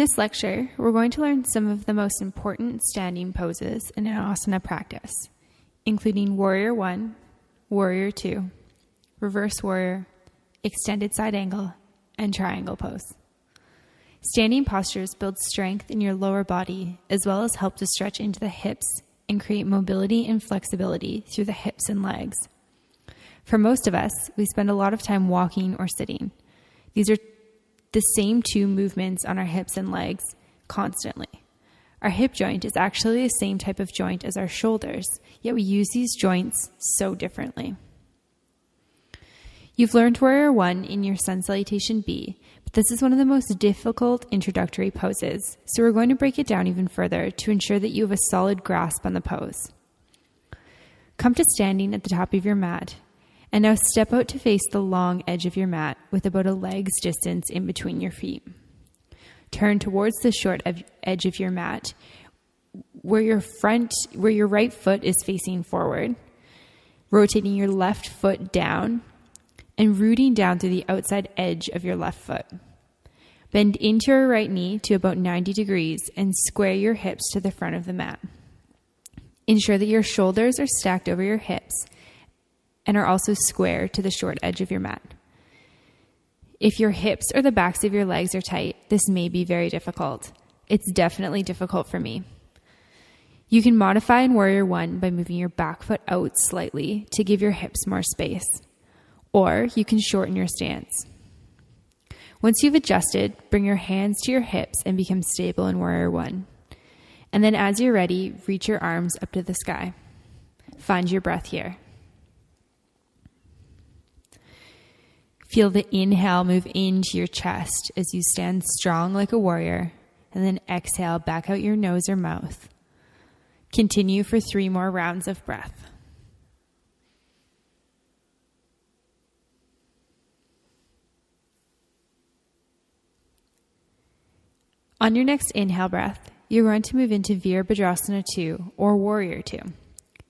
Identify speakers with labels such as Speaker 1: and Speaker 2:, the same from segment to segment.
Speaker 1: this lecture, we're going to learn some of the most important standing poses in an asana practice, including Warrior 1, Warrior 2, Reverse Warrior, Extended Side Angle, and Triangle Pose. Standing postures build strength in your lower body as well as help to stretch into the hips and create mobility and flexibility through the hips and legs. For most of us, we spend a lot of time walking or sitting. These are the same two movements on our hips and legs constantly. Our hip joint is actually the same type of joint as our shoulders, yet we use these joints so differently. You've learned Warrior 1 in your Sun Salutation B, but this is one of the most difficult introductory poses, so we're going to break it down even further to ensure that you have a solid grasp on the pose. Come to standing at the top of your mat, and now step out to face the long edge of your mat with about a leg's distance in between your feet. Turn towards the short edge of your mat where your right foot is facing forward, rotating your left foot down and rooting down through the outside edge of your left foot. Bend into your right knee to about 90 degrees and square your hips to the front of the mat. Ensure that your shoulders are stacked over your hips and are also square to the short edge of your mat. If your hips or the backs of your legs are tight, this may be very difficult. It's definitely difficult for me. You can modify in Warrior 1 by moving your back foot out slightly to give your hips more space, or you can shorten your stance. Once you've adjusted, bring your hands to your hips and become stable in Warrior 1. And then as you're ready, reach your arms up to the sky. Find your breath here. Feel the inhale move into your chest as you stand strong like a warrior, and then exhale back out your nose or mouth. Continue for 3 more rounds of breath. On your next inhale breath, you're going to move into Virabhadrasana 2 or Warrior 2.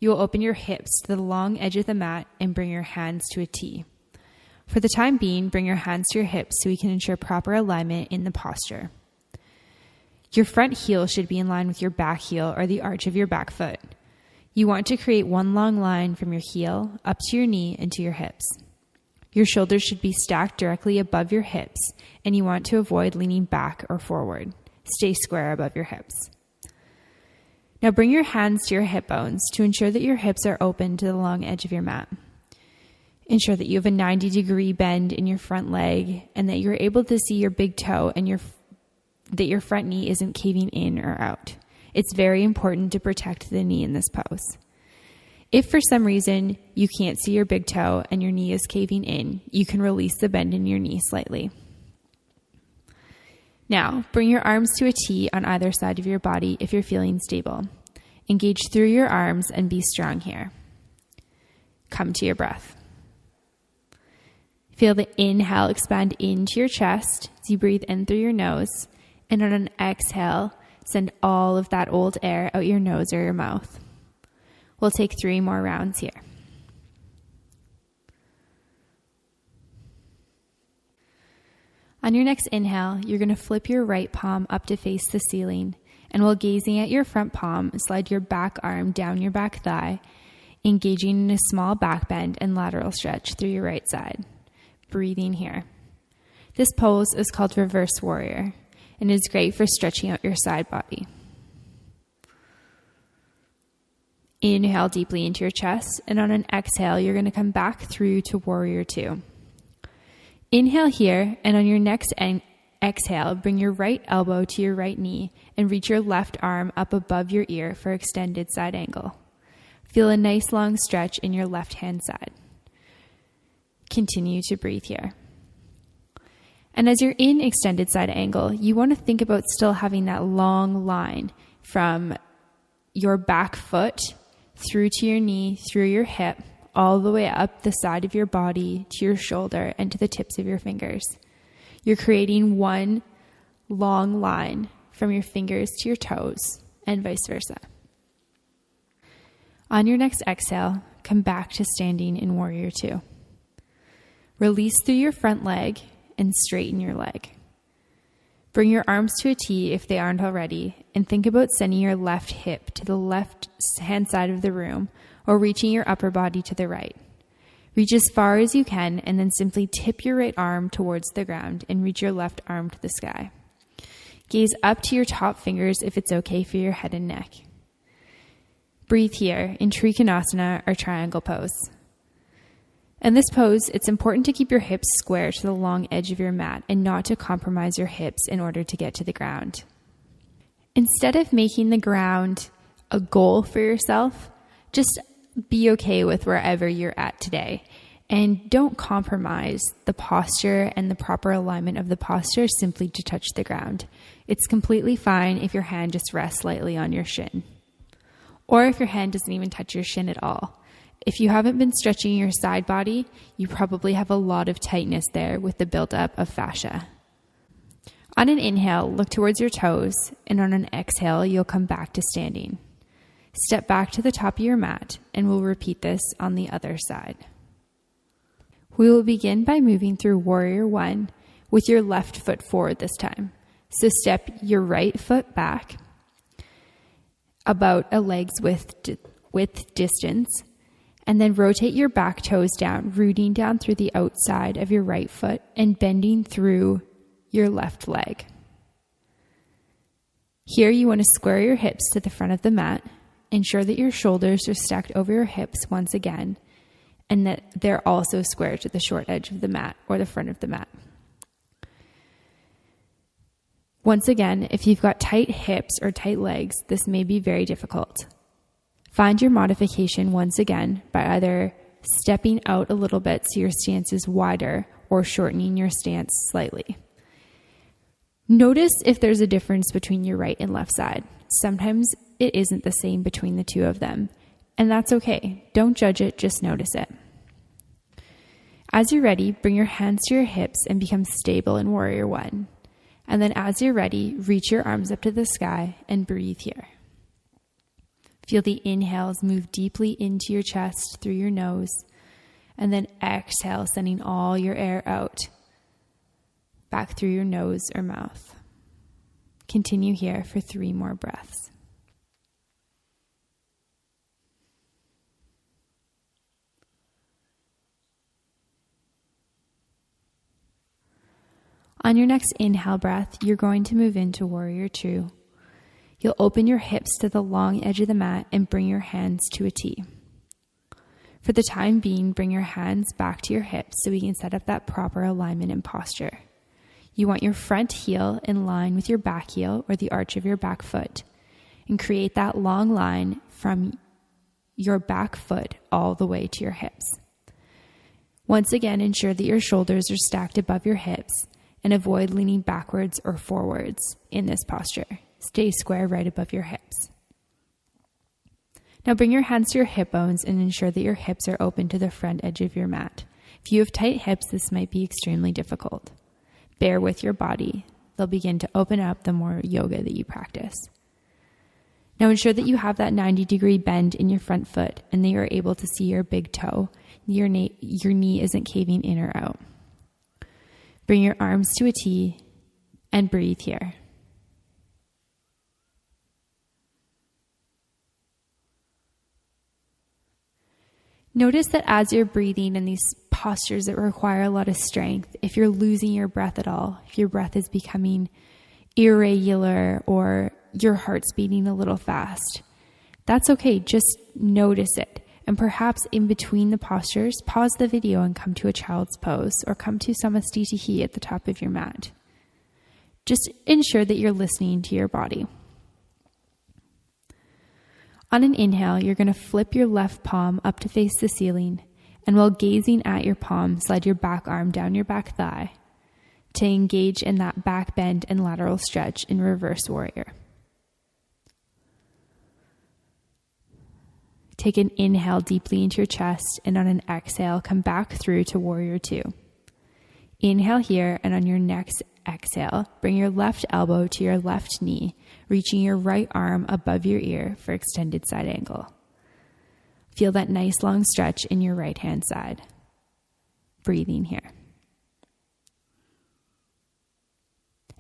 Speaker 1: You will open your hips to the long edge of the mat and bring your hands to a T. For the time being, bring your hands to your hips so we can ensure proper alignment in the posture. Your front heel should be in line with your back heel or the arch of your back foot. You want to create one long line from your heel up to your knee and to your hips. Your shoulders should be stacked directly above your hips, and you want to avoid leaning back or forward. Stay square above your hips. Now bring your hands to your hip bones to ensure that your hips are open to the long edge of your mat. Ensure that you have a 90-degree bend in your front leg and that you're able to see your big toe and that your front knee isn't caving in or out. It's very important to protect the knee in this pose. If for some reason you can't see your big toe and your knee is caving in, you can release the bend in your knee slightly. Now, bring your arms to a T on either side of your body if you're feeling stable. Engage through your arms and be strong here. Come to your breath. Feel the inhale expand into your chest as you breathe in through your nose, and on an exhale, send all of that old air out your nose or your mouth. We'll take 3 more rounds here. On your next inhale, you're going to flip your right palm up to face the ceiling, and while gazing at your front palm, slide your back arm down your back thigh, engaging in a small back bend and lateral stretch through your right side. Breathing here. This pose is called Reverse Warrior, and is great for stretching out your side body. Inhale deeply into your chest, and on an exhale, you're going to come back through to Warrior 2. Inhale here, and on your next exhale, bring your right elbow to your right knee and reach your left arm up above your ear for extended side angle. Feel a nice long stretch in your left hand side. Continue to breathe here. And as you're in extended side angle, you want to think about still having that long line from your back foot through to your knee, through your hip, all the way up the side of your body to your shoulder and to the tips of your fingers. You're creating one long line from your fingers to your toes and vice versa. On your next exhale, come back to standing in Warrior 2. Release through your front leg and straighten your leg. Bring your arms to a T if they aren't already, and think about sending your left hip to the left hand side of the room or reaching your upper body to the right. Reach as far as you can and then simply tip your right arm towards the ground and reach your left arm to the sky. Gaze up to your top fingers if it's okay for your head and neck. Breathe here in Trikonasana or triangle pose. In this pose, it's important to keep your hips square to the long edge of your mat and not to compromise your hips in order to get to the ground. Instead of making the ground a goal for yourself, just be okay with wherever you're at today. And don't compromise the posture and the proper alignment of the posture simply to touch the ground. It's completely fine if your hand just rests lightly on your shin, or if your hand doesn't even touch your shin at all. If you haven't been stretching your side body, you probably have a lot of tightness there with the buildup of fascia. On an inhale, look towards your toes, and on an exhale, you'll come back to standing. Step back to the top of your mat, and we'll repeat this on the other side. We will begin by moving through Warrior 1 with your left foot forward this time. So step your right foot back about a leg's width distance, and then rotate your back toes down, rooting down through the outside of your right foot and bending through your left leg. Here you want to square your hips to the front of the mat. Ensure that your shoulders are stacked over your hips once again, and that they're also square to the short edge of the mat or the front of the mat. Once again, if you've got tight hips or tight legs, this may be very difficult. Find your modification once again by either stepping out a little bit so your stance is wider or shortening your stance slightly. Notice if there's a difference between your right and left side. Sometimes it isn't the same between the two of them, and that's okay. Don't judge it, just notice it. As you're ready, bring your hands to your hips and become stable in Warrior 1. And then as you're ready, reach your arms up to the sky and breathe here. Feel the inhales move deeply into your chest through your nose, and then exhale, sending all your air out, back through your nose or mouth. Continue here for 3 more breaths. On your next inhale breath, you're going to move into Warrior 2. You'll open your hips to the long edge of the mat and bring your hands to a T. For the time being, bring your hands back to your hips so we can set up that proper alignment and posture. You want your front heel in line with your back heel or the arch of your back foot, and create that long line from your back foot all the way to your hips. Once again, ensure that your shoulders are stacked above your hips and avoid leaning backwards or forwards in this posture. Stay square right above your hips. Now bring your hands to your hip bones and ensure that your hips are open to the front edge of your mat. If you have tight hips, this might be extremely difficult. Bear with your body. They'll begin to open up the more yoga that you practice. Now ensure that you have that 90-degree bend in your front foot and that you're able to see your big toe. Your knee isn't caving in or out. Bring your arms to a T and breathe here. Notice that as you're breathing in these postures that require a lot of strength, if you're losing your breath at all, if your breath is becoming irregular or your heart's beating a little fast, that's okay. Just notice it. And perhaps in between the postures, pause the video and come to a child's pose or come to Samastitihi at the top of your mat. Just ensure that you're listening to your body. On an inhale, you're going to flip your left palm up to face the ceiling, and while gazing at your palm, slide your back arm down your back thigh to engage in that back bend and lateral stretch in Reverse Warrior. Take an inhale deeply into your chest, and on an exhale, come back through to Warrior 2. Inhale here, and on your next exhale, bring your left elbow to your left knee, reaching your right arm above your ear for extended side angle. Feel that nice long stretch in your right hand side. Breathing here.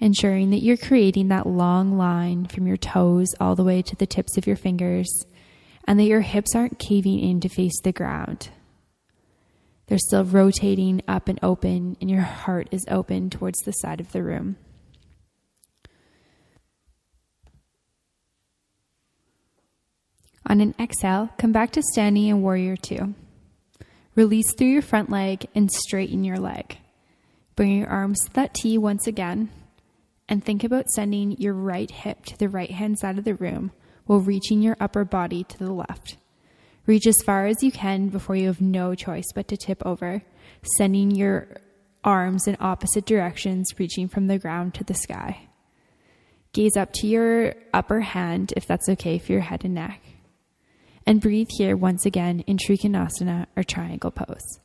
Speaker 1: ensuring that you're creating that long line from your toes all the way to the tips of your fingers, and that your hips aren't caving in to face the ground. They're still rotating up and open, and your heart is open towards the side of the room. On an exhale, come back to standing in Warrior Two. Release through your front leg and straighten your leg. Bring your arms to that T once again, and think about sending your right hip to the right-hand side of the room while reaching your upper body to the left. Reach as far as you can before you have no choice but to tip over, sending your arms in opposite directions, reaching from the ground to the sky. Gaze up to your upper hand if that's okay for your head and neck. And breathe here once again in Trikonasana or triangle pose.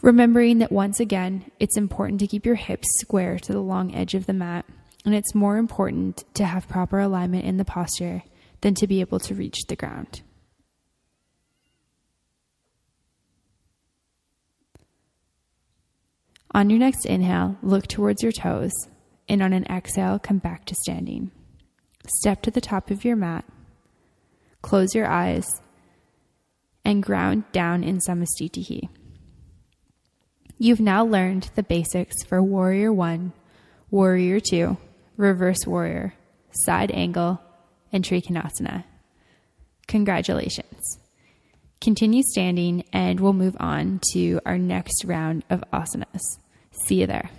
Speaker 1: Remembering that once again, it's important to keep your hips square to the long edge of the mat, and it's more important to have proper alignment in the posture than to be able to reach the ground. On your next inhale, look towards your toes, and on an exhale, come back to standing. Step to the top of your mat, close your eyes, and ground down in Samasthiti. You've now learned the basics for Warrior 1, Warrior 2, Reverse Warrior, Side Angle, and Trikonasana. Congratulations. Continue standing, and we'll move on to our next round of asanas. See you there.